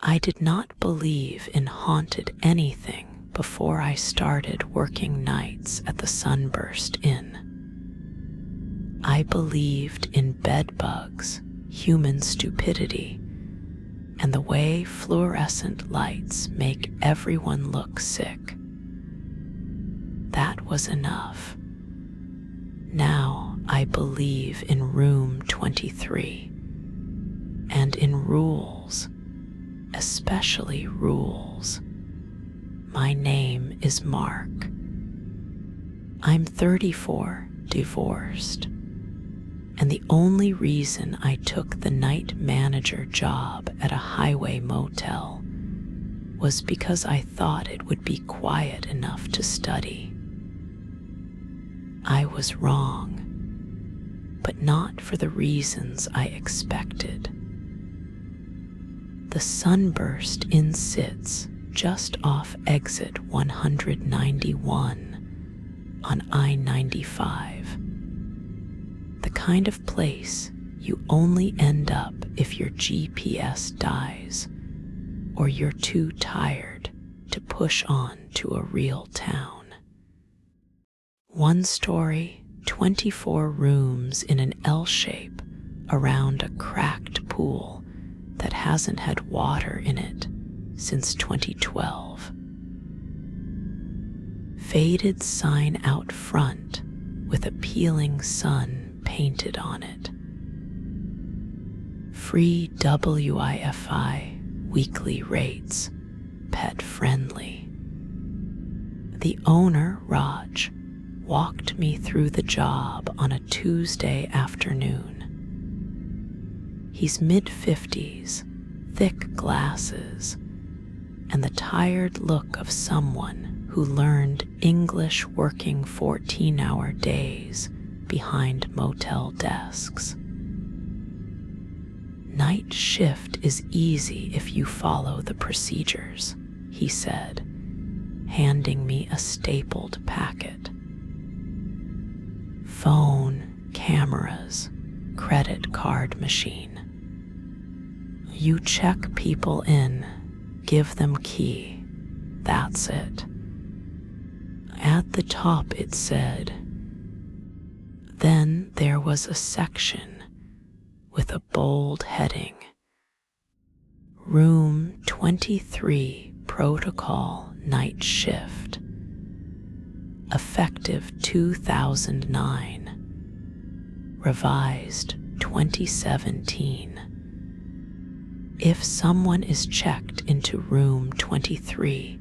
I did not believe in haunted anything before I started working nights at the Sunburst Inn. I believed in bedbugs, human stupidity, and the way fluorescent lights make everyone look sick. That was enough. Now I believe in room 23 and in rules, especially rules. My name is Mark. I'm 34, divorced, and the only reason I took the night manager job at a highway motel was because I thought it would be quiet enough to study. I was wrong, but not for the reasons I expected. The Sunburst Inn sits just off exit 191 on I-95. The kind of place you only end up if your GPS dies or you're too tired to push on to a real town. 1 story, 24 rooms in an L shape around a cracked pool that hasn't had water in it since 2012. Faded sign out front with a peeling sun painted on it. Free WIFI weekly rates, pet friendly. The owner, Raj, walked me through the job on a Tuesday afternoon. He's mid-50s, thick glasses, and the tired look of someone who learned English working 14-hour days behind motel desks. Night shift is easy if you follow the procedures, he said, handing me a stapled packet. Phone, cameras, credit card machine. You check people in, give them key, that's it. At the top it said, then there was a section with a bold heading, Room 23 Protocol Night Shift, effective 2009, revised 2017. If someone is checked into room 23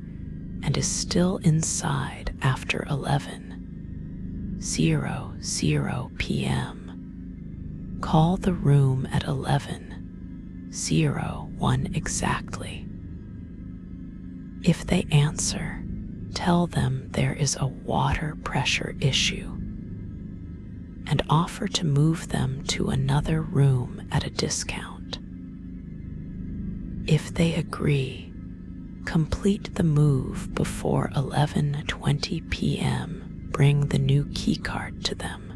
and is still inside after 11:00 p.m., call the room at 11:01 exactly. If they answer, tell them there is a water pressure issue and offer to move them to another room at a discount. If they agree, complete the move before 11:20 p.m. Bring the new keycard to them.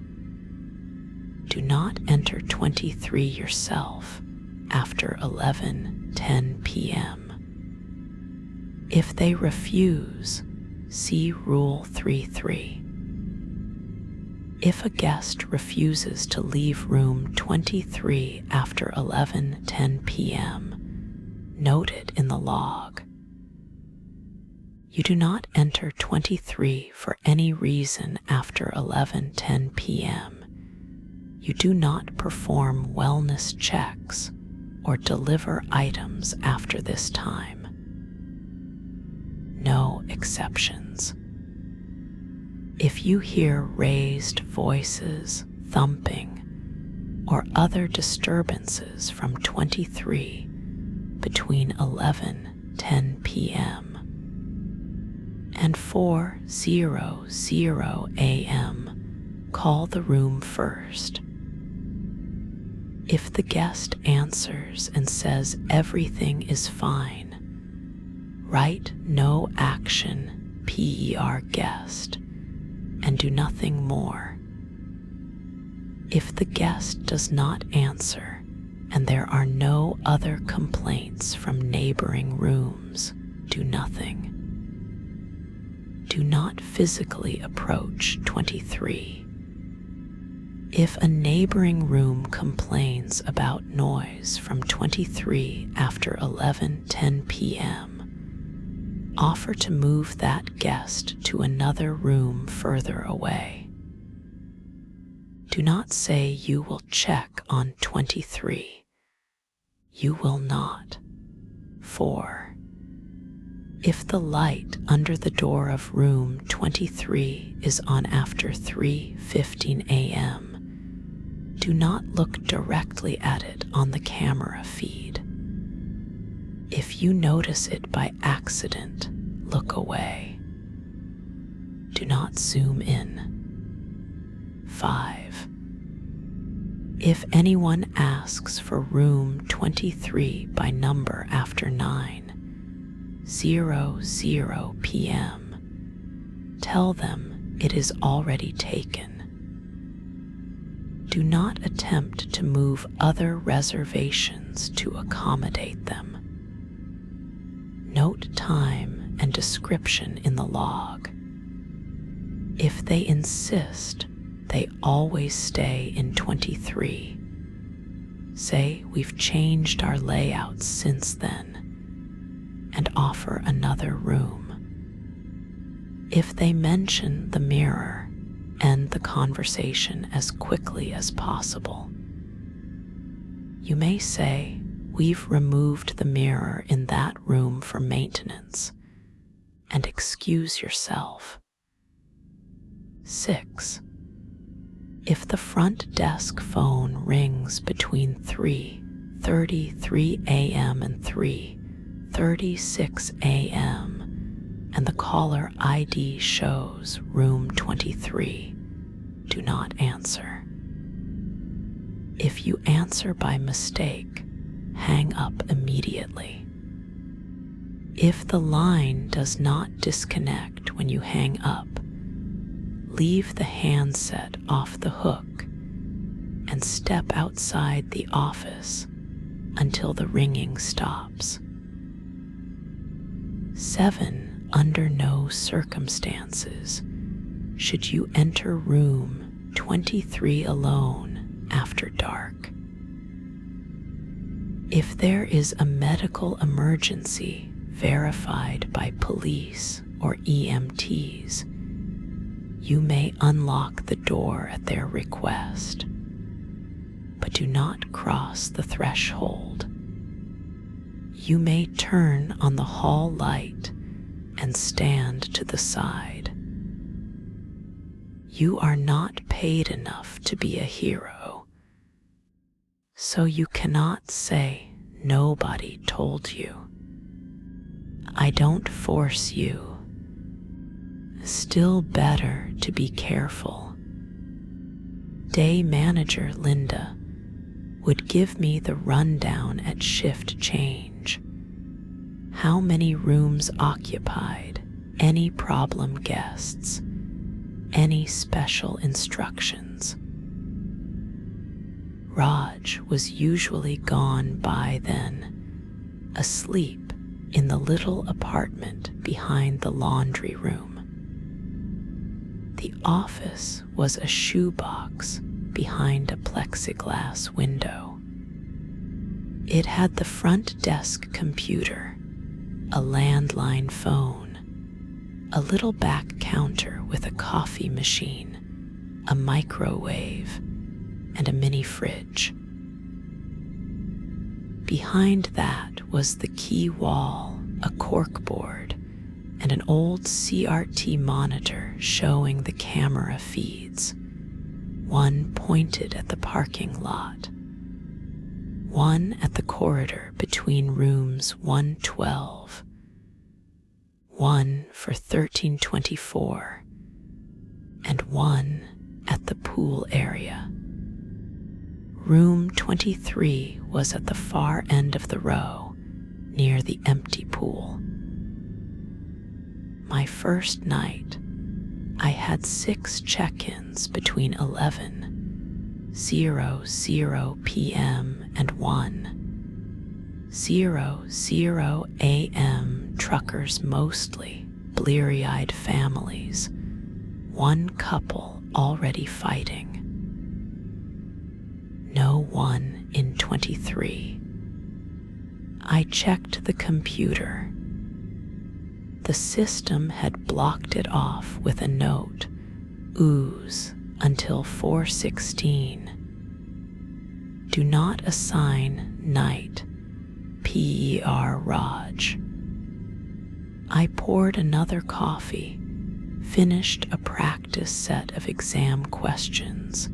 Do not enter 23 yourself after 11:10 p.m. If they refuse, see Rule 33. If a guest refuses to leave room 23 after 11:10 p.m., note it in the log. You do not enter 23 for any reason after 11:10 p.m. You do not perform wellness checks or deliver items after this time. No exceptions. If you hear raised voices, thumping, or other disturbances from 23 between 11:10 p.m. and 4:00 a.m., call the room first. If the guest answers and says everything is fine, write no action PER guest and do nothing more. If the guest does not answer and there are no other complaints from neighboring rooms, do nothing. Do not physically approach 23. If a neighboring room complains about noise from 23 after 11:10 p.m., offer to move that guest to another room further away. Do not say you will check on 23. You will not. 4. If the light under the door of room 23 is on after 3:15 a.m., do not look directly at it on the camera feed. If you notice it by accident, look away. Do not zoom in. 5. If anyone asks for room 23 by number after 9:00 p.m., tell them it is already taken. Do not attempt to move other reservations to accommodate them. Note time and description in the log. If they insist they always stay in 23, say we've changed our layouts since then, and offer another room. If they mention the mirror, end the conversation as quickly as possible. You may say, we've removed the mirror in that room for maintenance, and excuse yourself. 6. If the front desk phone rings between 3:33 a.m. and 3:36 a.m., and the caller ID shows room 23, do not answer. If you answer by mistake, hang up immediately. If the line does not disconnect when you hang up, leave the handset off the hook and step outside the office until the ringing stops. 7. Under no circumstances should you enter room 23 alone after dark. If there is a medical emergency verified by police or EMTs, you may unlock the door at their request, but do not cross the threshold. You may turn on the hall light and stand to the side. You are not paid enough to be a hero, so you cannot say nobody told you. I don't force you. Still better to be careful. Day manager Linda would give me the rundown at shift change. How many rooms occupied, any problem guests, any special instructions. Raj was usually gone by then, asleep in the little apartment behind the laundry room. The office was a shoebox behind a plexiglass window. It had the front desk computer, a landline phone, a little back counter with a coffee machine, a microwave, and a mini fridge. Behind that was the key wall, a corkboard, and an old CRT monitor showing the camera feeds, one pointed at the parking lot, one at the corridor between rooms 112, one for 1324, and one at the pool area. Room 23 was at the far end of the row, near the empty pool. My first night, I had 6 check-ins between 11:00 p.m. 1:00 a.m. Truckers, mostly bleary-eyed families, one couple already fighting. No one in 23. I checked the computer. The system had blocked it off with a note, ooze, until 4:16. Do not assign night, PER Raj. I poured another coffee, finished a practice set of exam questions,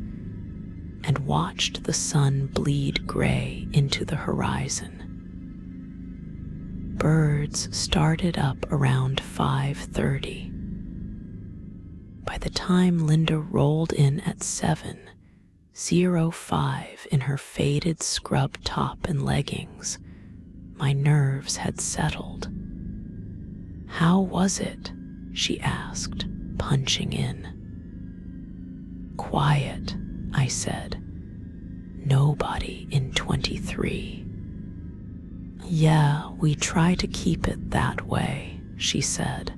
and watched the sun bleed gray into the horizon. Birds started up around 5:30. By the time Linda rolled in at 7:05 in her faded scrub top and leggings, my nerves had settled. How was it? She asked, punching in. Quiet, I said. Nobody in 23. Yeah, we try to keep it that way, she said.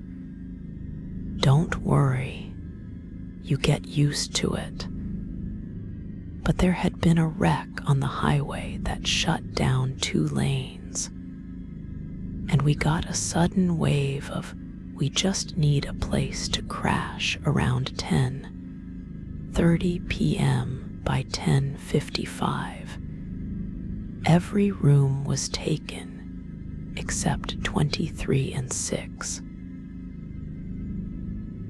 Don't worry. You get used to it. But there had been a wreck on the highway that shut down 2 lanes. And we got a sudden wave of, we just need a place to crash around 10:30 p.m. by 10:55. Every room was taken except 23 and 6.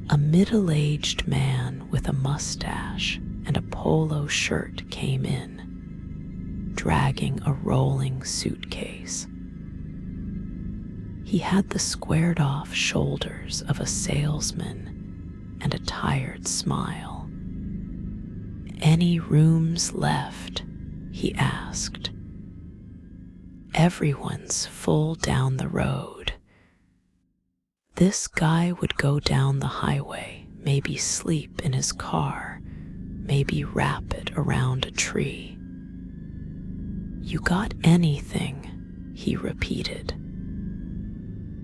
A middle-aged man with a mustache and a polo shirt came in, dragging a rolling suitcase. He had the squared-off shoulders of a salesman and a tired smile. Any rooms left? He asked. Everyone's full down the road. This guy would go down the highway, maybe sleep in his car, maybe wrap it around a tree. You got anything? He repeated.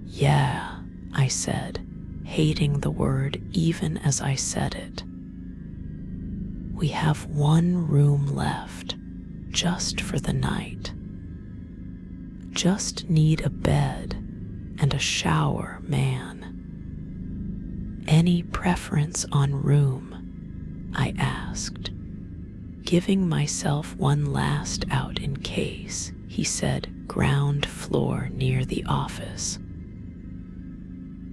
Yeah, I said, hating the word even as I said it. We have 1 room left, just for the night. Just need a bed and a shower, man. Any preference on room? I asked, giving myself one last out in case. He said ground floor near the office.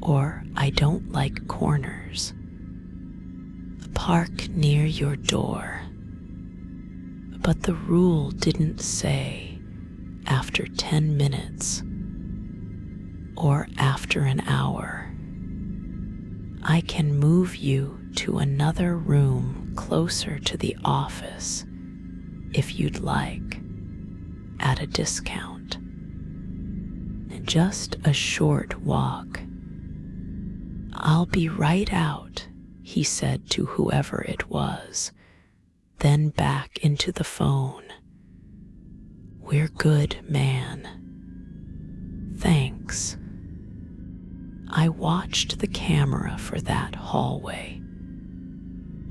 Or I don't like corners. Park near your door. But the rule didn't say after 10 minutes or after an hour. I can move you to another room closer to the office if you'd like, at a discount. Just a short walk. I'll be right out, he said to whoever it was, then back into the phone. We're good, man. Thanks. I watched the camera for that hallway.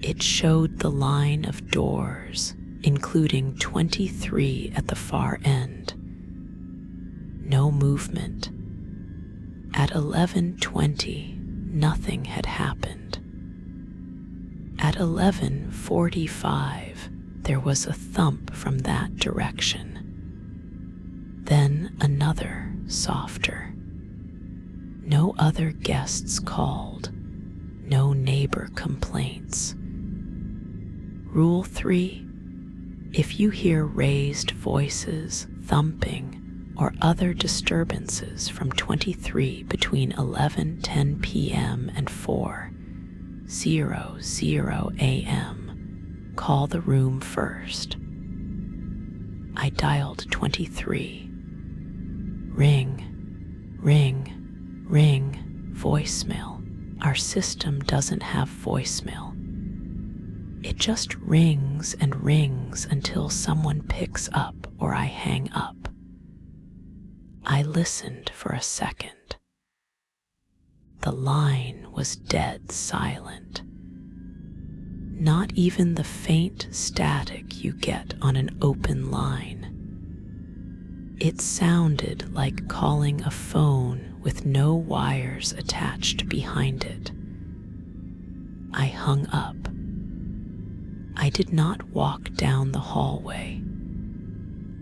It showed the line of doors, including 23 at the far end. No movement. At 11:20, nothing had happened. At 11:45, there was a thump from that direction. Then another, softer. No other guests called. No neighbor complaints. Rule 3. If you hear raised voices, thumping, or other disturbances from 23 between 11:10 p.m. and 4:00 a.m., call the room first. I dialed 23. Ring, ring, ring, voicemail. Our system doesn't have voicemail. It just rings and rings until someone picks up or I hang up. I listened for a second. The line was dead silent. Not even the faint static you get on an open line. It sounded like calling a phone with no wires attached behind it. I hung up. I did not walk down the hallway.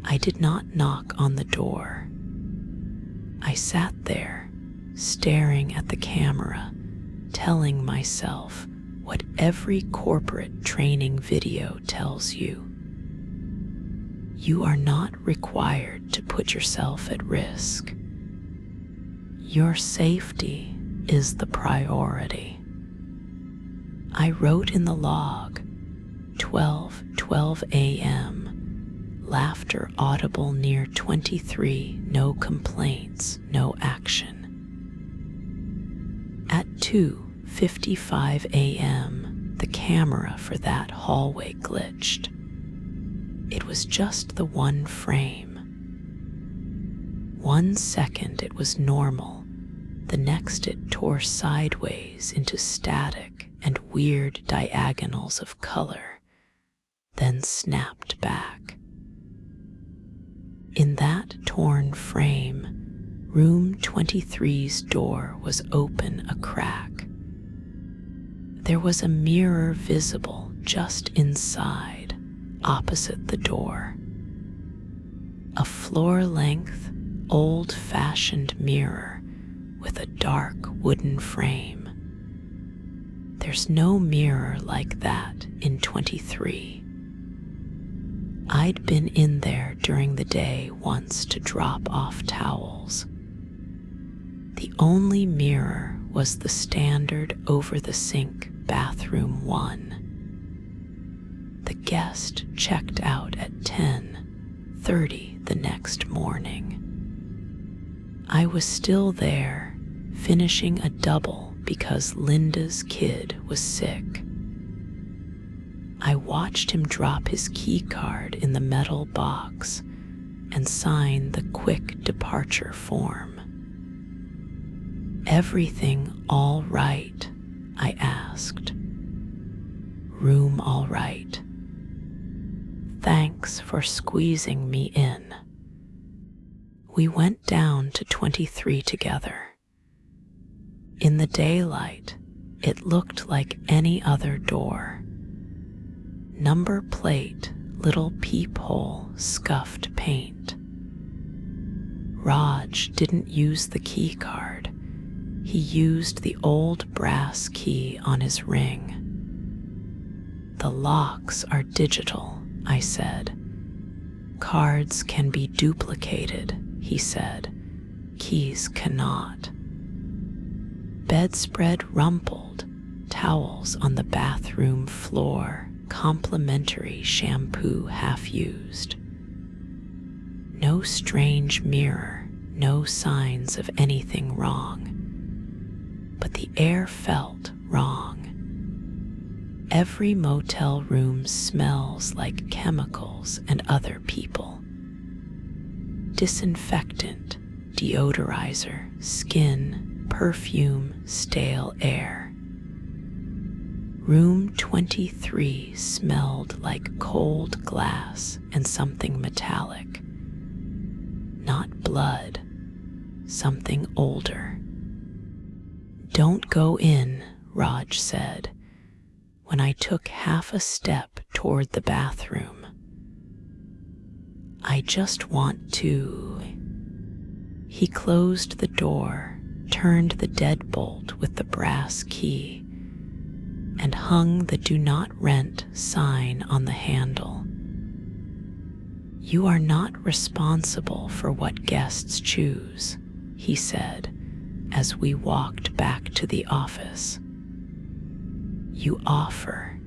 I did not knock on the door. I sat there, staring at the camera, telling myself what every corporate training video tells you. You are not required to put yourself at risk. Your safety is the priority. I wrote in the log, 12:12 a.m., laughter audible near 23, no complaints, no action. At 2:55 a.m., the camera for that hallway glitched. It was just the one frame. 1 second it was normal, the next it tore sideways into static and weird diagonals of color, then snapped back. In that torn frame, room 23's door was open a crack. There was a mirror visible just inside, opposite the door. A floor-length, old-fashioned mirror with a dark wooden frame. There's no mirror like that in 23. I'd been in there during the day once to drop off towels. The only mirror was the standard over-the-sink bathroom one. The guest checked out at 10:30 the next morning. I was still there, finishing a double because Linda's kid was sick. I watched him drop his key card in the metal box and sign the quick departure form. Everything all right? I asked. Room all right. Thanks for squeezing me in. We went down to 23 together. In the daylight, it looked like any other door. Number plate, little peephole, scuffed paint. Raj didn't use the key card. He used the old brass key on his ring. The locks are digital, I said. Cards can be duplicated, he said. Keys cannot. Bedspread rumpled, towels on the bathroom floor, complimentary shampoo half used. No strange mirror, no signs of anything wrong. But the air felt wrong. Every motel room smells like chemicals and other people. Disinfectant, deodorizer, skin, perfume, stale air. Room 23 smelled like cold glass and something metallic. Not blood, something older. Don't go in, Raj said, when I took half a step toward the bathroom. I just want to... He closed the door, turned the deadbolt with the brass key, and hung the "Do Not Rent" sign on the handle. You are not responsible for what guests choose, he said, as we walked back to the office. You offer.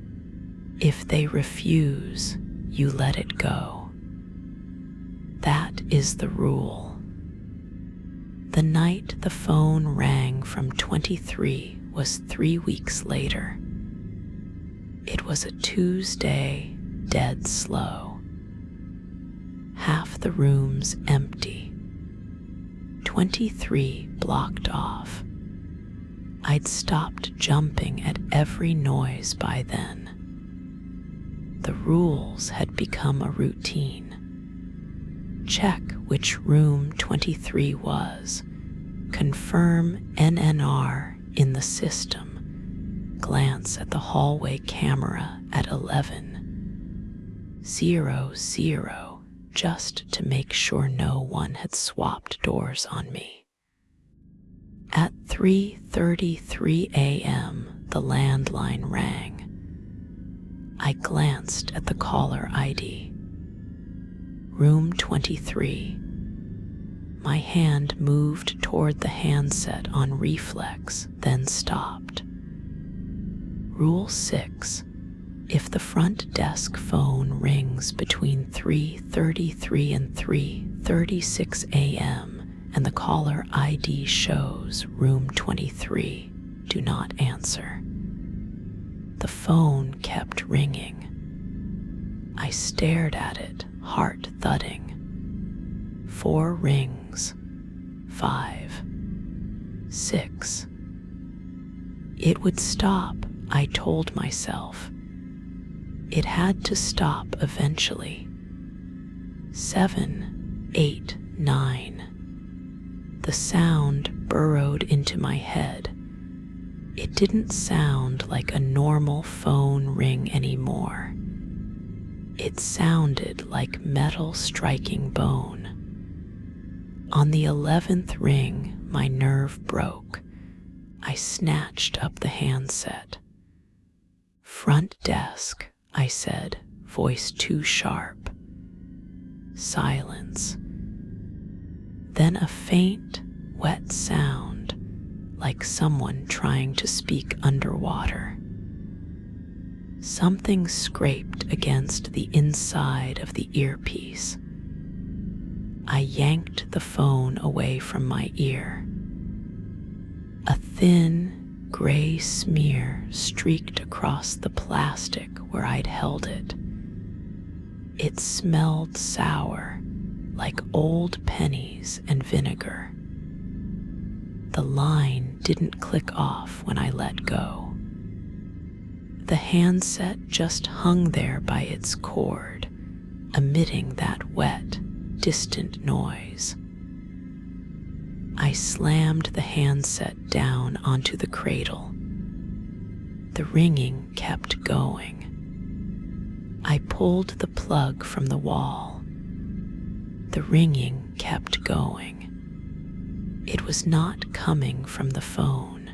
If they refuse, you let it go. That is the rule. The night the phone rang from 23 was 3 weeks later. It was a Tuesday, dead slow. Half of the rooms empty. 23 blocked off. I'd stopped jumping at every noise by then. The rules had become a routine. Check which room 23 was. Confirm NNR in the system. Glance at the hallway camera at 11:00, just to make sure no one had swapped doors on me. At 3:33 a.m., the landline rang. I glanced at the caller ID. Room 23. My hand moved toward the handset on reflex, then stopped. Rule 6. If the front desk phone rings between 3:33 and 3:36 a.m., and the caller ID shows room 23, do not answer. The phone kept ringing. I stared at it, heart thudding. 4 rings. 5. 6. It would stop, I told myself. It had to stop eventually. 7, 8, 9. The sound burrowed into my head. It didn't sound like a normal phone ring anymore. It sounded like metal striking bone. On the 11th ring, my nerve broke. I snatched up the handset. Front desk, I said, voice too sharp. Silence. Then a faint, wet sound, like someone trying to speak underwater. Something scraped against the inside of the earpiece. I yanked the phone away from my ear. A thin, gray smear streaked across the plastic where I'd held it. It smelled sour, like old pennies and vinegar. The line didn't click off when I let go. The handset just hung there by its cord, emitting that wet, distant noise. I slammed the handset down onto the cradle. The ringing kept going. I pulled the plug from the wall. The ringing kept going. It was not coming from the phone.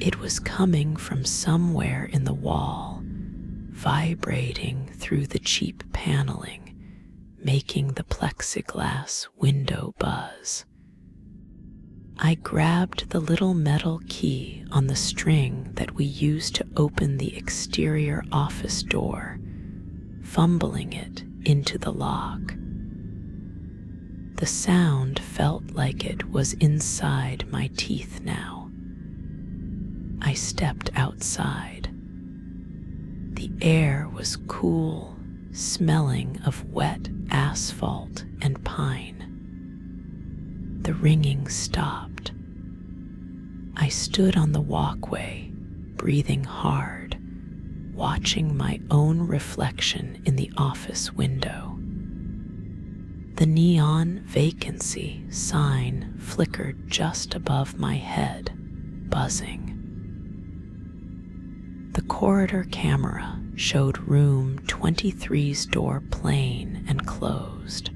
It was coming from somewhere in the wall, vibrating through the cheap paneling, making the plexiglass window buzz. I grabbed the little metal key on the string that we used to open the exterior office door, fumbling it into the lock. The sound felt like it was inside my teeth now. I stepped outside. The air was cool, smelling of wet asphalt and pine. The ringing stopped. I stood on the walkway, breathing hard, watching my own reflection in the office window. The neon vacancy sign flickered just above my head, buzzing. The corridor camera showed room 23's door plain and closed.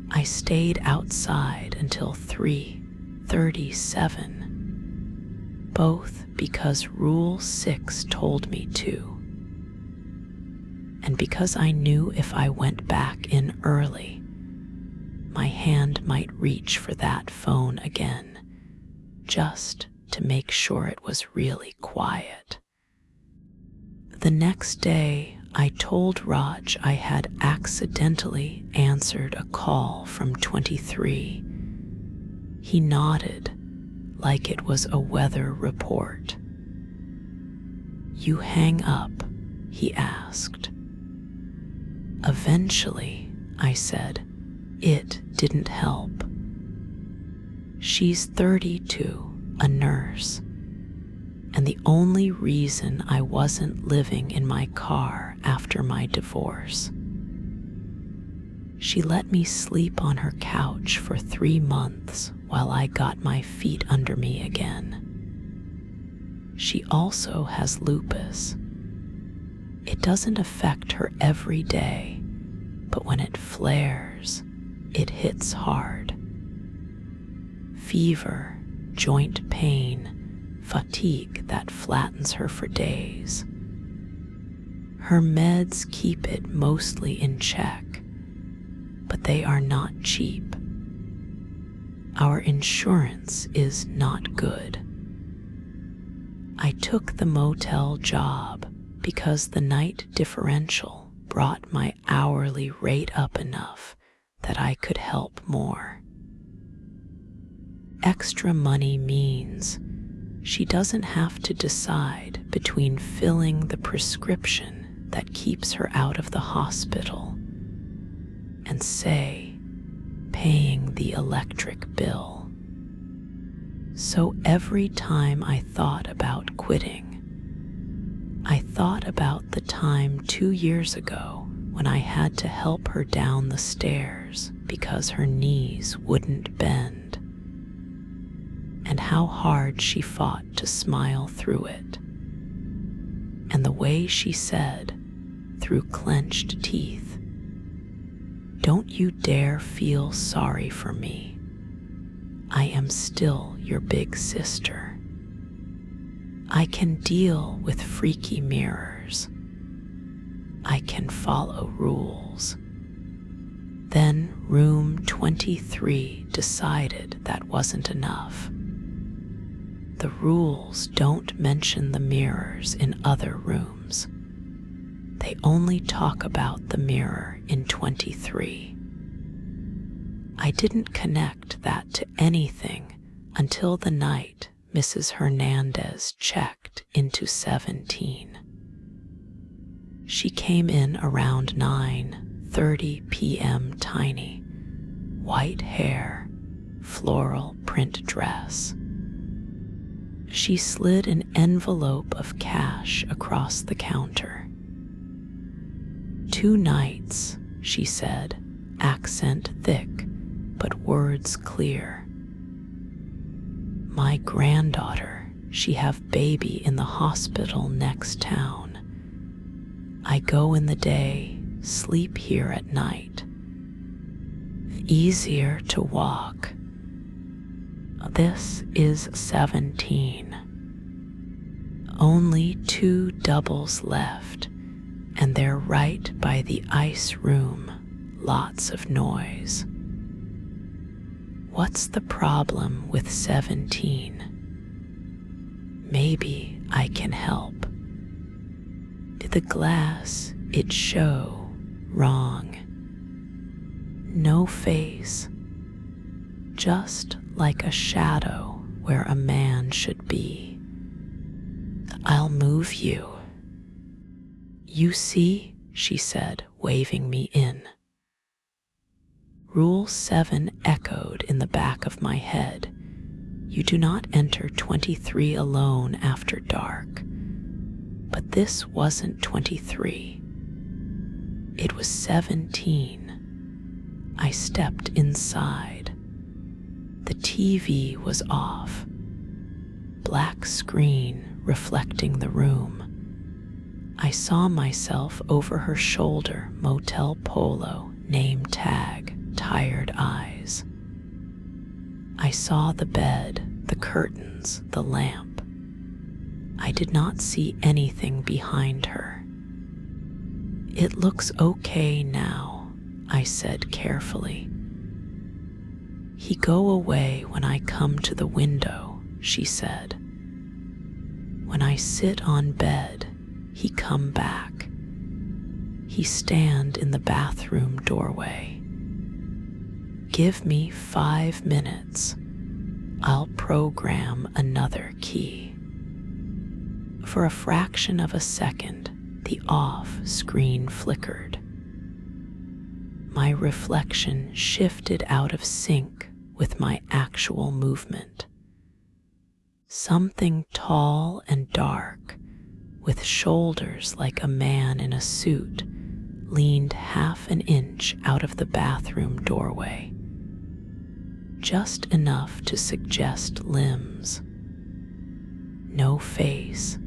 I stayed outside until 3:37, both because Rule 6 told me to, and because I knew if I went back in early, my hand might reach for that phone again, just to make sure it was really quiet. The next day, I told Raj I had accidentally answered a call from 23. He nodded, like it was a weather report. "You hang up?" he asked. Eventually, I said, it didn't help. She's 32, a nurse, and the only reason I wasn't living in my car after my divorce. She let me sleep on her couch for 3 months while I got my feet under me again. She also has lupus. It doesn't affect her every day, but when it flares, it hits hard. Fever, joint pain, fatigue that flattens her for days. Her meds keep it mostly in check, but they are not cheap. Our insurance is not good. I took the motel job because the night differential brought my hourly rate up enough that I could help more. Extra money means she doesn't have to decide between filling the prescription that keeps her out of the hospital and, say, paying the electric bill. So every time I thought about quitting, I thought about the time 2 years ago when I had to help her down the stairs because her knees wouldn't bend, and how hard she fought to smile through it, and the way she said, through clenched teeth, "Don't you dare feel sorry for me. I am still your big sister. I can deal with freaky mirrors. I can follow rules." Then room 23 decided that wasn't enough. The rules don't mention the mirrors in other rooms. They only talk about the mirror in 23. I didn't connect that to anything until the night Mrs. Hernandez checked into 17. She came in around 9:30 p.m. tiny, white hair, floral print dress. She slid an envelope of cash across the counter. "2 nights," she said, accent thick, but words clear. "My granddaughter, she have baby in the hospital next town. I go in the day, sleep here at night. Easier to walk. This is 17. Only 2 doubles left, and they're right by the ice room. Lots of noise. What's the problem with 17? Maybe I can help. Did the glass it show wrong? No face, just like a shadow where a man should be. I'll move you. You see," she said, waving me in. Rule 7 echoed in the back of my head. You do not enter 23 alone after dark. But this wasn't 23. It was 17. I stepped inside. The TV was off. Black screen reflecting the room. I saw myself over her shoulder, motel polo, name tag, tired eyes. I saw the bed, the curtains, the lamp. I did not see anything behind her. It looks okay now, I said carefully. He go away when I come to the window, she said. When I sit on bed, he come back. He stand in the bathroom doorway. Give me 5 minutes. I'll program another key. For a fraction of a second, the off screen flickered. My reflection shifted out of sync with my actual movement. Something tall and dark, with shoulders like a man in a suit, leaned half an inch out of the bathroom doorway, just enough to suggest limbs. No face.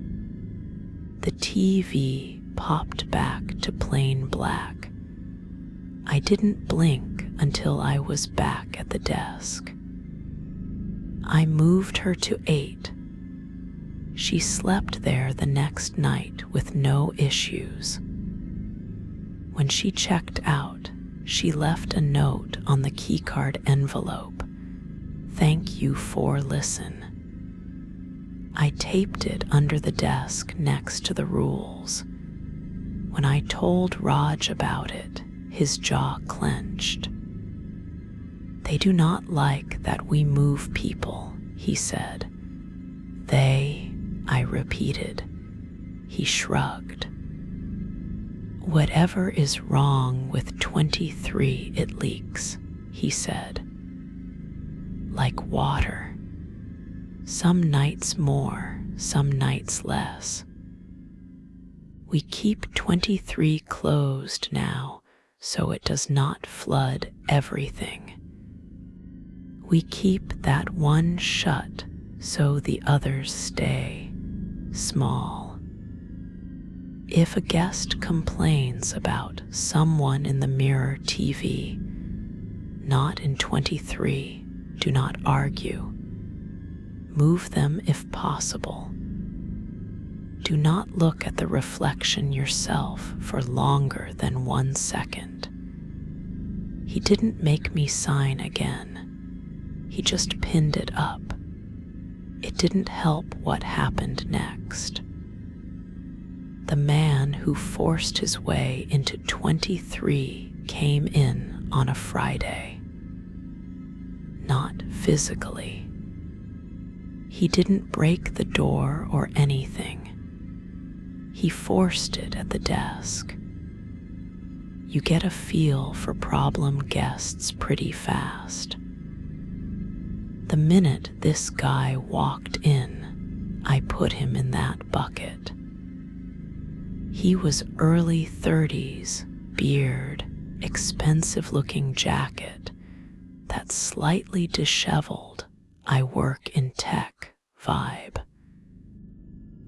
The TV popped back to plain black. I didn't blink until I was back at the desk. I moved her to 8. She slept there the next night with no issues. When she checked out, she left a note on the keycard envelope. "Thank you for listen." I taped it under the desk next to the rules. When I told Raj about it, his jaw clenched. "They do not like that we move people," he said. "They," I repeated. He shrugged. "Whatever is wrong with 23, it leaks," he said. "Like water. Some nights more, some nights less. We keep 23 closed now, so it does not flood everything. We keep that one shut so the others stay small. If a guest complains about someone in the mirror TV, not in 23, do not argue. Move them if possible. Do not look at the reflection yourself for longer than 1 second." He didn't make me sign again. He just pinned it up. It didn't help what happened next. The man who forced his way into 23 came in on a Friday. Not physically. He didn't break the door or anything. He forced it at the desk. You get a feel for problem guests pretty fast. The minute this guy walked in, I put him in that bucket. He was early 30s, beard, expensive-looking jacket, that slightly disheveled, I work in tech vibe.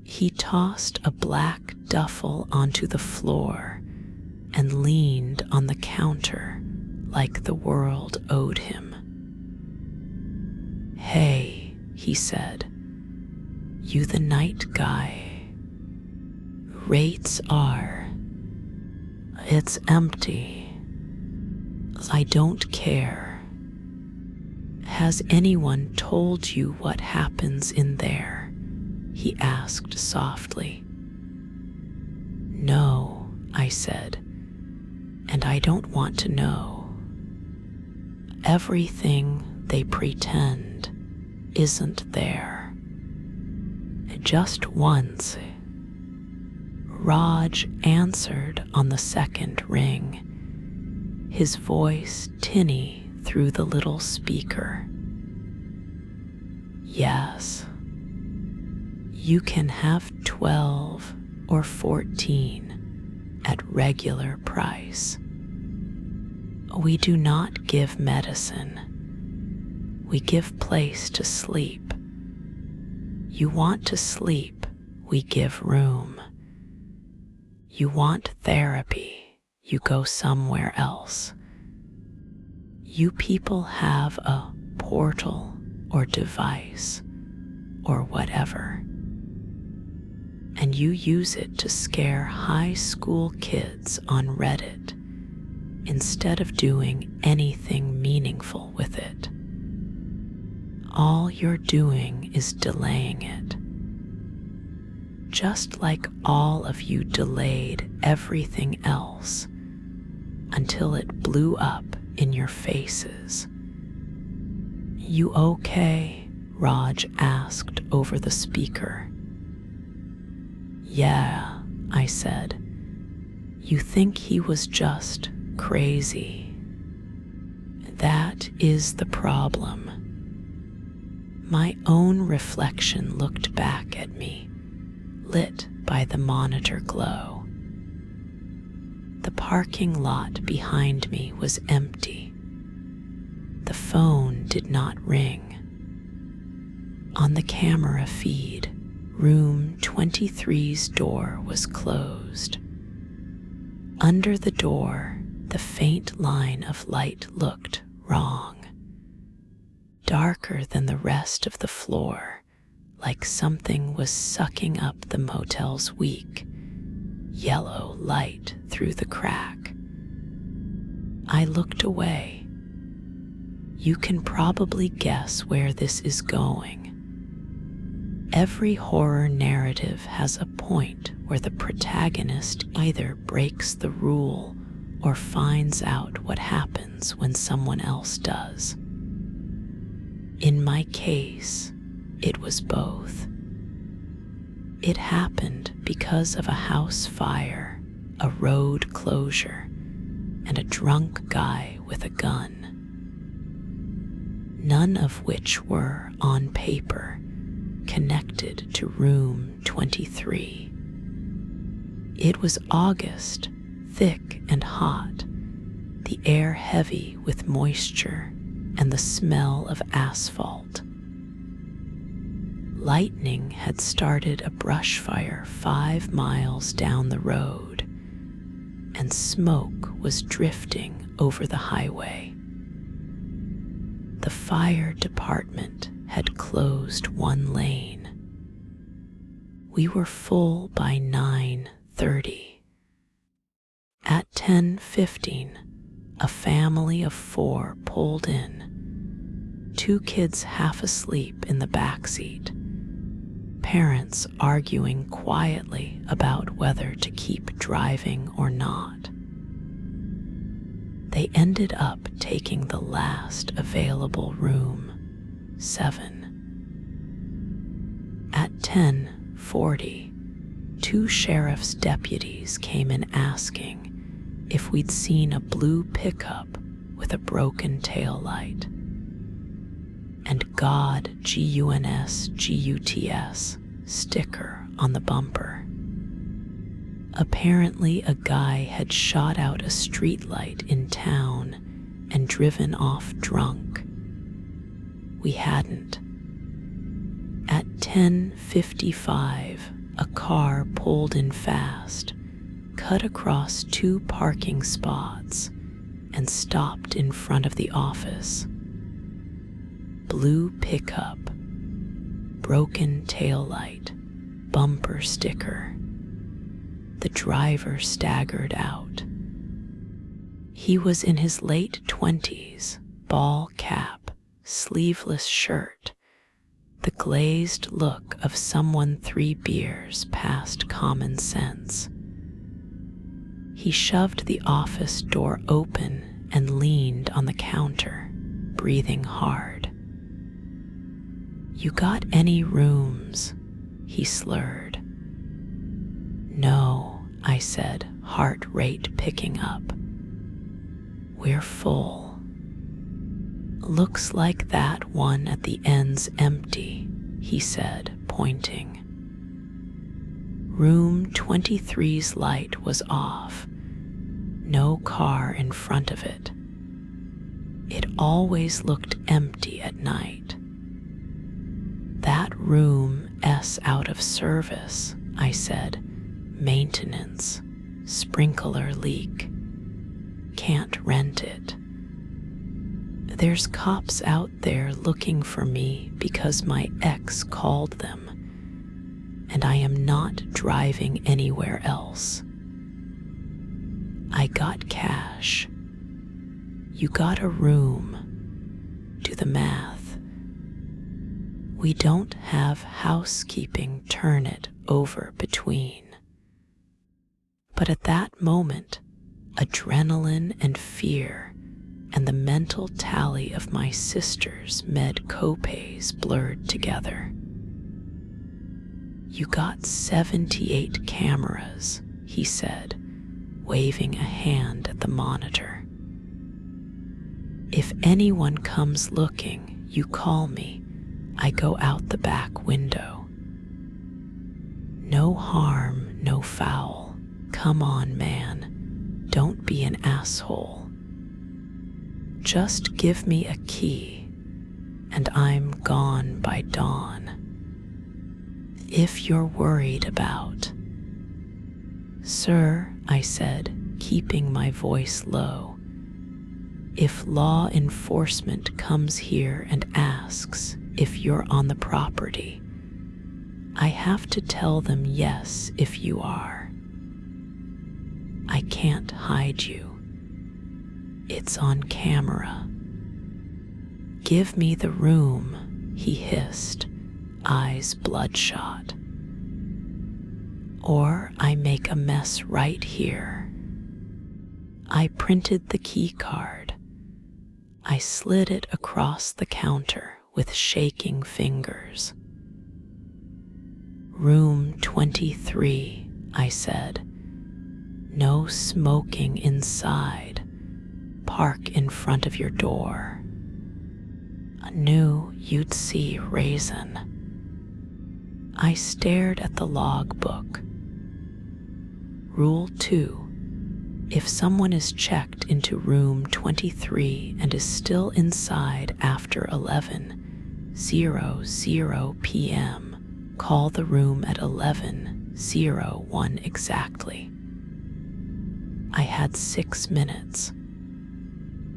He tossed a black duffel onto the floor and leaned on the counter like the world owed him. "Hey," he said, "you the night guy? Rates are... It's empty. I don't care. Has anyone told you what happens in there?" he asked softly. "No," I said, "and I don't want to know. Everything they pretend isn't there. Just once." Raj answered on the second ring, his voice tinny through the little speaker. "Yes. You can have 12 or 14 at regular price. We do not give medicine. We give place to sleep. You want to sleep, we give room. You want therapy, you go somewhere else. You people have a portal or device or whatever, and you use it to scare high school kids on Reddit instead of doing anything meaningful with it. All you're doing is delaying it. Just like all of you delayed everything else until it blew up in your faces." "You okay?" Raj asked over the speaker. "Yeah," I said. "You think he was just crazy, That is the problem. My own reflection looked back at me, lit by the monitor glow. The parking lot behind me was empty. The phone did not ring. On the camera feed, room 23's door was closed. Under the door, the faint line of light looked wrong. Darker than the rest of the floor, like something was sucking up the motel's weak, yellow light through the crack. I looked away. You can probably guess where this is going. Every horror narrative has a point where the protagonist either breaks the rule or finds out what happens when someone else does. In my case, it was both. It happened because of a house fire, a road closure, and a drunk guy with a gun. None of which were, on paper, connected to room 23. It was August, thick and hot, the air heavy with moisture and the smell of asphalt. Lightning had started a brush fire 5 miles down the road, and smoke was drifting over the highway. The fire department had closed one lane. We were full by 9:30. At 10:15, a family of 4 pulled in, 2 kids half asleep in the back seat, parents arguing quietly about whether to keep driving or not. They ended up taking the last available room, 7. At 10:40, 2 sheriff's deputies came in asking if we'd seen a blue pickup with a broken taillight and God GUNS sticker on the bumper. Apparently, a guy had shot out a streetlight in town and driven off drunk. We hadn't. At 10:55, a car pulled in fast, cut across 2 parking spots, and stopped in front of the office. Blue pickup, broken taillight, bumper sticker. The driver staggered out. He was in his late 20s, ball cap, sleeveless shirt, the glazed look of someone 3 beers past common sense. He shoved the office door open and leaned on the counter, breathing hard. "You got any rooms?" he slurred. "No," I said, heart rate picking up. "We're full." "Looks like that one at the end's empty," he said, pointing. Room 23's light was off. No car in front of it. It always looked empty at night. "That room's out of service," I said. "Maintenance, sprinkler leak. Can't rent it. There's cops out there looking for me because my ex called them, and I am not driving anywhere else. I got cash. You got a room. Do the math. We don't have housekeeping turn it over between." But at that moment, adrenaline and fear and the mental tally of my sister's med copays blurred together. "You got 78 cameras," he said, waving a hand at the monitor. If anyone comes looking, you call me. I go out the back window. No harm, no foul. Come on, man. Don't be an asshole. Just give me a key, and I'm gone by dawn. If you're worried about... Sir, I said, keeping my voice low, if law enforcement comes here and asks if you're on the property, I have to tell them yes if you are. I can't hide you. It's on camera. Give me the room, he hissed, eyes bloodshot. Or I make a mess right here. I printed the key card. I slid it across the counter with shaking fingers. Room 23, I said. No smoking inside. Park in front of your door. I knew you'd see Raisin. I stared at the logbook. Rule 2. If someone is checked into room 23 and is still inside after 11:00 p.m., call the room at 11:01 exactly. I had 6 minutes.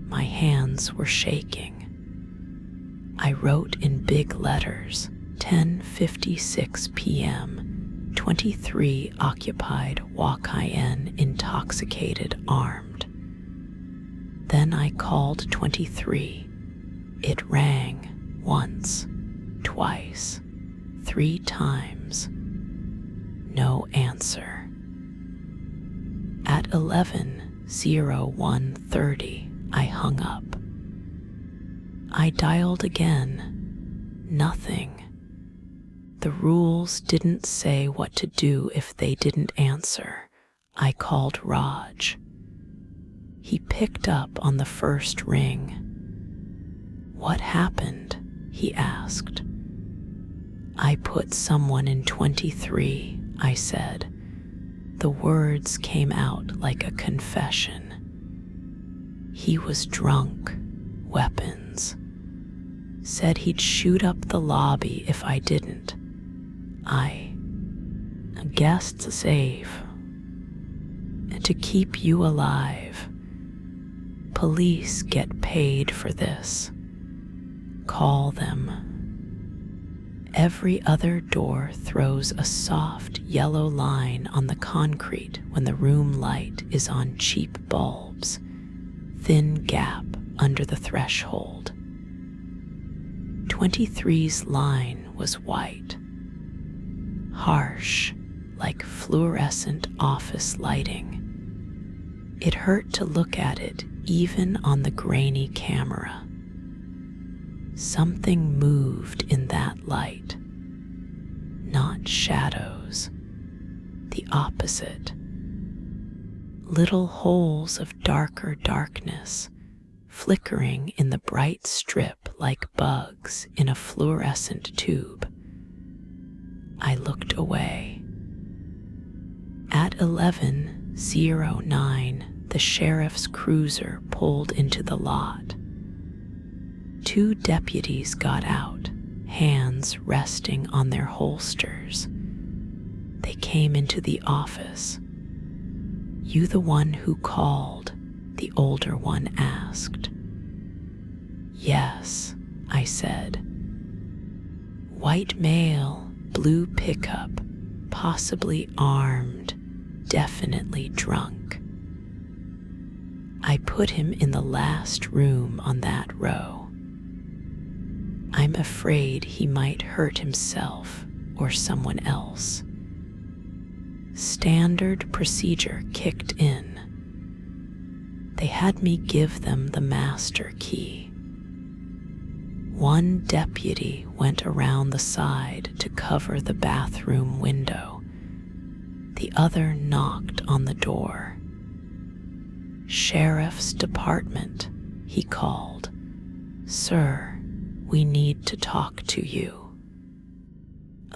My hands were shaking. I wrote in big letters, 10:56 p.m., 23 occupied Wakayen intoxicated armed. Then I called 23. It rang once, twice, 3 times. No answer. At 11:01:30, I hung up. I dialed again. Nothing. The rules didn't say what to do if they didn't answer. I called Raj. He picked up on the first ring. What happened? He asked. I put someone in 23, I said. The words came out like a confession. He was drunk, weapons. Said he'd shoot up the lobby if I didn't. A guest save. To keep you alive. Police get paid for this. Call them. Every other door throws a soft yellow line on the concrete when the room light is on cheap bulbs. Thin gap under the threshold. 23's line was white. Harsh, like fluorescent office lighting. It hurt to look at it even on the grainy camera. Something moved in that light. Not shadows. The opposite. Little holes of darker darkness, flickering in the bright strip like bugs in a fluorescent tube. I looked away. At 11:09, the sheriff's cruiser pulled into the lot. 2 deputies got out, hands resting on their holsters. They came into the office. You the one who called? The older one asked. Yes, I said. White male, blue pickup, possibly armed, definitely drunk. I put him in the last room on that row. I'm afraid he might hurt himself or someone else. Standard procedure kicked in. They had me give them the master key. 1 deputy went around the side to cover the bathroom window. The other knocked on the door. Sheriff's department, he called. "Sir, we need to talk to you."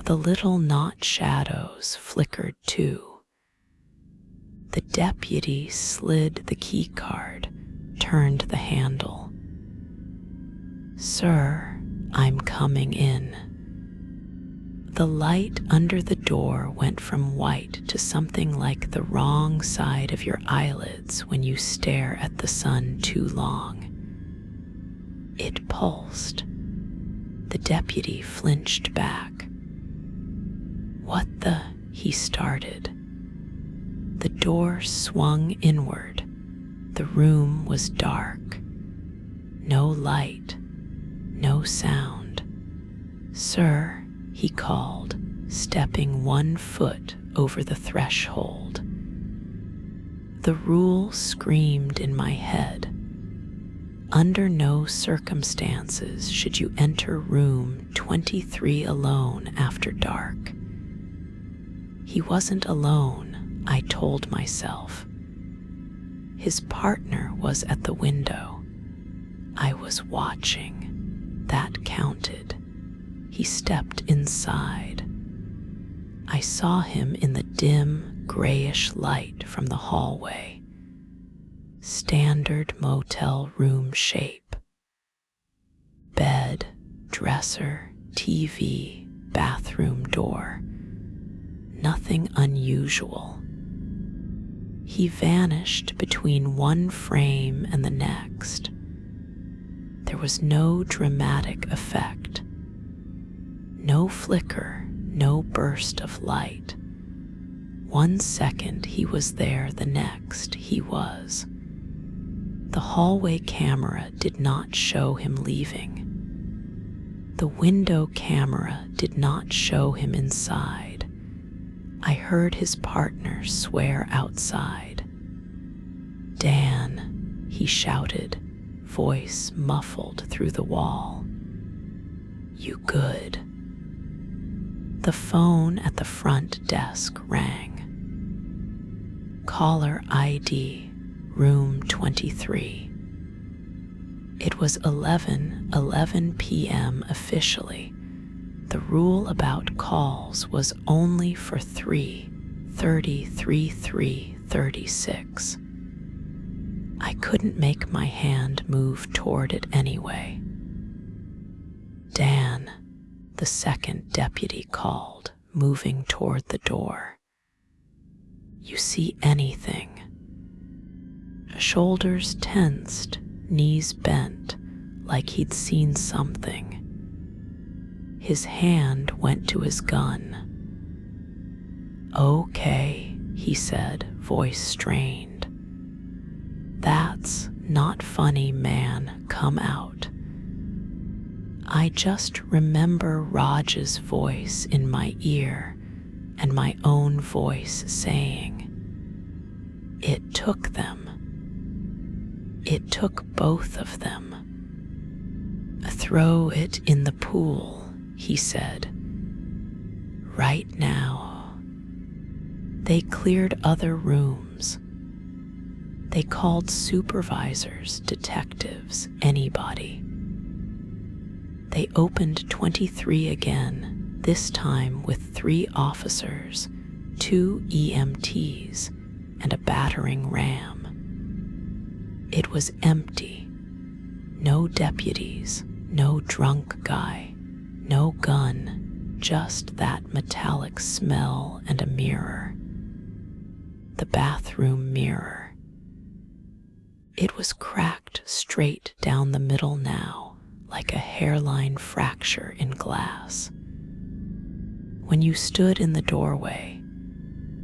The little knot shadows flickered too. The deputy slid the key card, turned the handle. "Sir, I'm coming in." The light under the door went from white to something like the wrong side of your eyelids when you stare at the sun too long. It pulsed. The deputy flinched back. "What the?" he started. The door swung inward. The room was dark. No light, no sound. "Sir," he called, stepping 1 foot over the threshold. The rule screamed in my head. Under no circumstances should you enter room 23 alone after dark. He wasn't alone, I told myself. His partner was at the window. I was watching. That counted. He stepped inside. I saw him in the dim, grayish light from the hallway. Standard motel room shape. Bed, dresser, TV, bathroom door. Nothing unusual. He vanished between one frame and the next. There was no dramatic effect. No flicker, no burst of light. 1 second he was there, the next he was. The hallway camera did not show him leaving. The window camera did not show him inside. I heard his partner swear outside. "Dan," he shouted, voice muffled through the wall. "You good?" The phone at the front desk rang. "Caller ID, room 23. It was 11:11 p.m. officially. The rule about calls was only for 3:33:36. I couldn't make my hand move toward it anyway. "Dan," the second deputy called, moving toward the door. "You see anything?" Shoulders tensed, knees bent, like he'd seen something. His hand went to his gun. "Okay," he said, voice strained. "That's not funny, man. Come out." I just remember Raj's voice in my ear and my own voice saying, "It took them. It took both of them." "Throw it in the pool," he said. "Right now." They cleared other rooms. They called supervisors, detectives, anybody. They opened 23 again, this time with 3 officers, 2 EMTs, and a battering ram. It was empty. No deputies, no drunk guy, no gun, just that metallic smell and a mirror. The bathroom mirror. It was cracked straight down the middle now, like a hairline fracture in glass. When you stood in the doorway,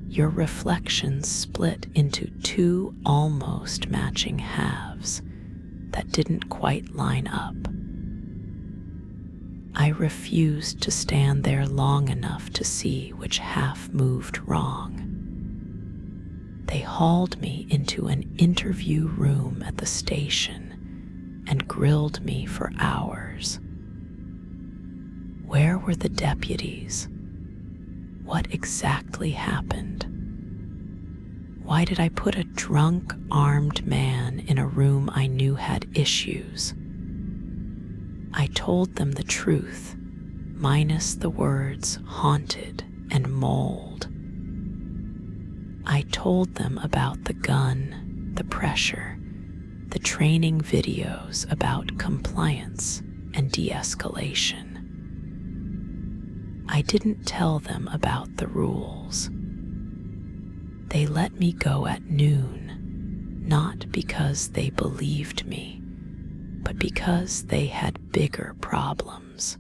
your reflection split into 2 almost matching halves that didn't quite line up. I refused to stand there long enough to see which half moved wrong. They hauled me into an interview room at the station and grilled me for hours. Where were the deputies? What exactly happened? Why did I put a drunk, armed man in a room I knew had issues? I told them the truth, minus the words haunted and mold. I told them about the gun, the pressure, the training videos about compliance and de-escalation. I didn't tell them about the rules. They let me go at noon, not because they believed me, but because they had bigger problems.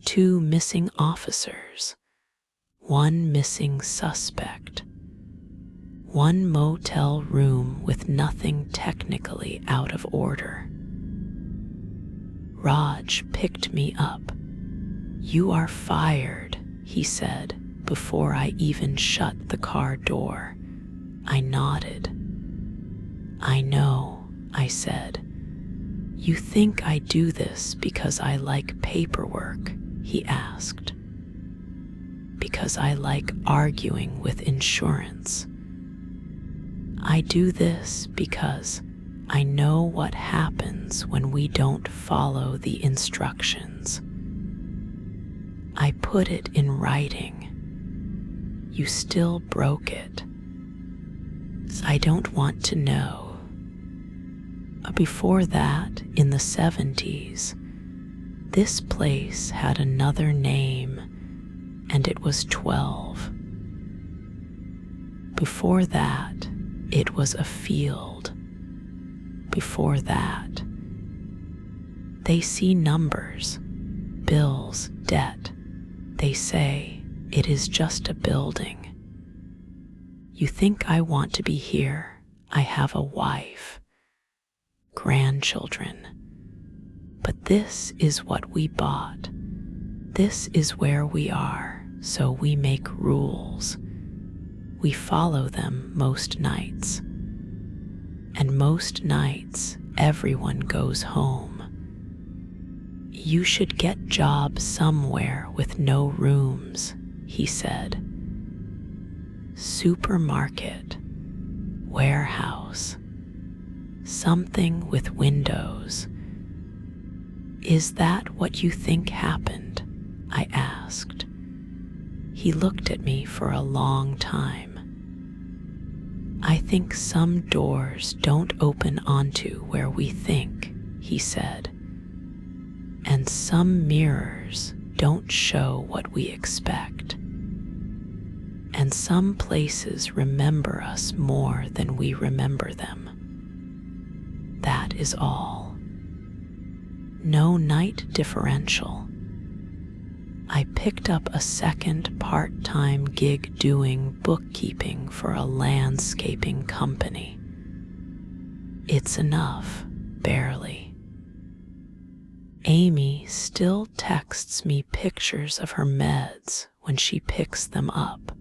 2 missing officers, 1 missing suspect, 1 motel room with nothing technically out of order. Raj picked me up. "You are fired," he said before I even shut the car door. I nodded. "I know," I said. "You think I do this because I like paperwork?" he asked. "Because I like arguing with insurance. I do this because I know what happens when we don't follow the instructions. I put it in writing. You still broke it. I don't want to know." Before that, in the 70s, this place had another name, and it was 12. Before that, it was a field. Before that, they see numbers, bills, debt. They say it is just a building. You think I want to be here? I have a wife, grandchildren. But this is what we bought. This is where we are, so we make rules. We follow them most nights. And most nights, everyone goes home. You should get jobs somewhere with no rooms, he said. Supermarket, warehouse, something with windows. Is that what you think happened? I asked. He looked at me for a long time. I think some doors don't open onto where we think, he said. And some mirrors don't show what we expect. And some places remember us more than we remember them. That is all. No night differential. I picked up a second part-time gig doing bookkeeping for a landscaping company. It's enough, barely. Amy still texts me pictures of her meds when she picks them up,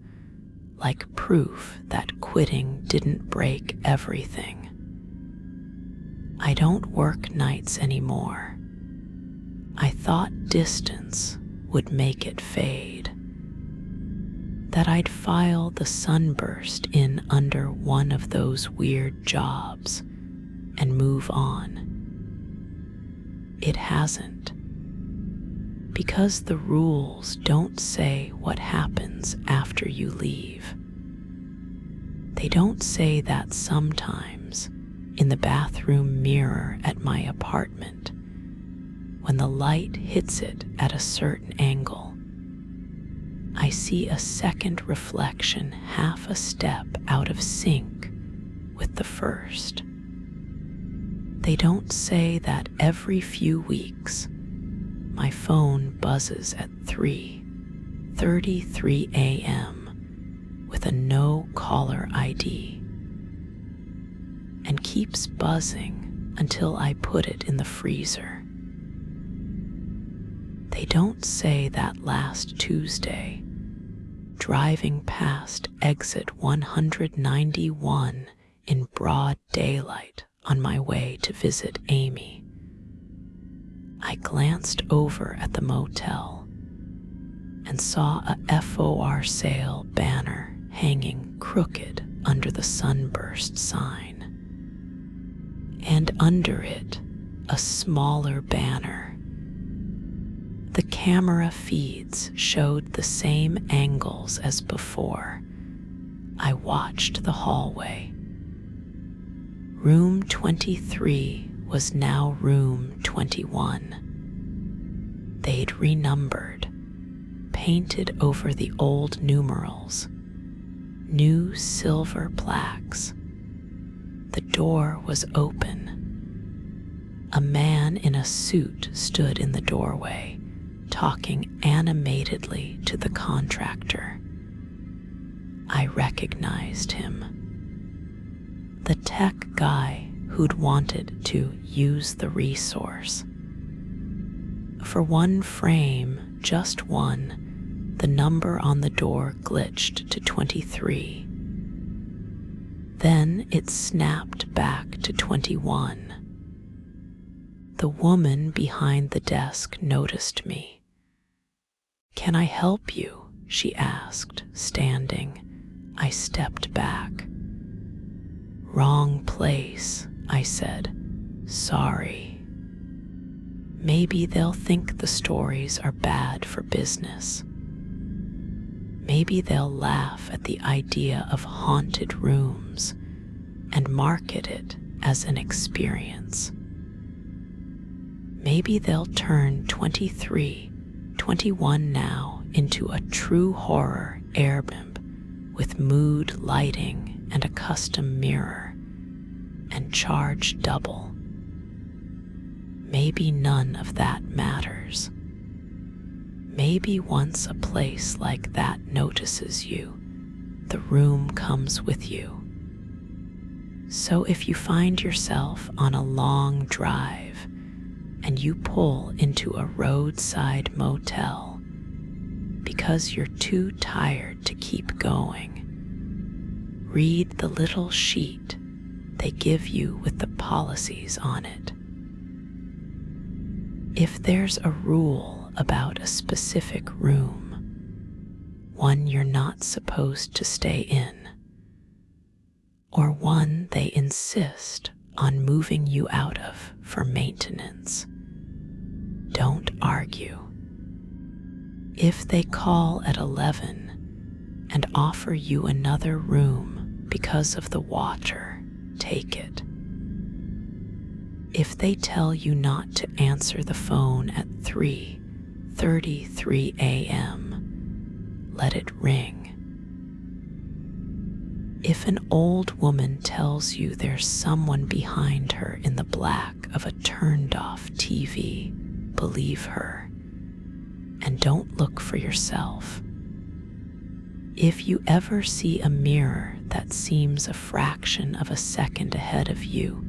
like proof that quitting didn't break everything. I don't work nights anymore. I thought distance would make it fade, that I'd file the sunburst in under one of those weird jobs and move on. It hasn't, because the rules don't say what happens after you leave. They don't say that sometimes in the bathroom mirror at my apartment, when the light hits it at a certain angle, I see a second reflection half a step out of sync with the first. They don't say that every few weeks, my phone buzzes at 3:33 a.m. with a no-caller ID and keeps buzzing until I put it in the freezer. They don't say that last Tuesday, driving past exit 191 in broad daylight on my way to visit Amy, I glanced over at the motel and saw a FOR sale banner hanging crooked under the sunburst sign, and under it a smaller banner. The camera feeds showed the same angles as before. I watched the hallway. Room 23 was now room 21. They'd renumbered, painted over the old numerals, new silver plaques. The door was open. A man in a suit stood in the doorway, talking animatedly to the contractor. I recognized him. The tech guy who'd wanted to use the resource. For one frame, just one, the number on the door glitched to 23. Then it snapped back to 21. The woman behind the desk noticed me. "Can I help you?" she asked, standing. I stepped back. "Wrong place," I said. "Sorry." Maybe they'll think the stories are bad for business. Maybe they'll laugh at the idea of haunted rooms and market it as an experience. Maybe they'll turn 23, 21 now into a true horror airbnb with mood lighting and a custom mirror, and charge double. Maybe none of that matters. Maybe once a place like that notices you, the room comes with you. So if you find yourself on a long drive and you pull into a roadside motel because you're too tired to keep going, read the little sheet they give you with the policies on it. If there's a rule about a specific room, one you're not supposed to stay in, or one they insist on moving you out of for maintenance, don't argue. If they call at 11 and offer you another room because of the water, take it. If they tell you not to answer the phone at 3:33 a.m., let it ring. If an old woman tells you there's someone behind her in the black of a turned-off TV, believe her, and don't look for yourself. If you ever see a mirror that seems a fraction of a second ahead of you,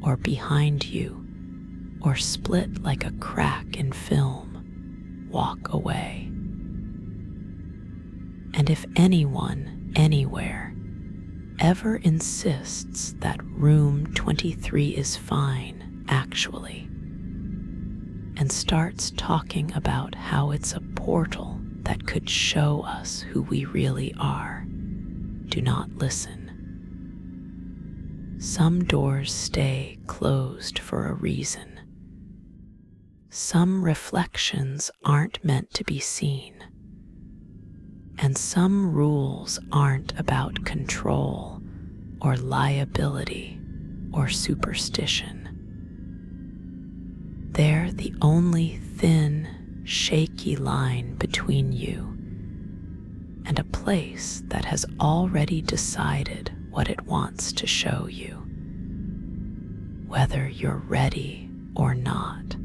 or behind you, or split like a crack in film, walk away. And if anyone, anywhere, ever insists that room 23 is fine, actually, and starts talking about how it's a portal that could show us who we really are, do not listen. Some doors stay closed for a reason. Some reflections aren't meant to be seen. And some rules aren't about control or liability or superstition. They're the only thin, shaky line between you and a place that has already decided what it wants to show you, whether you're ready or not.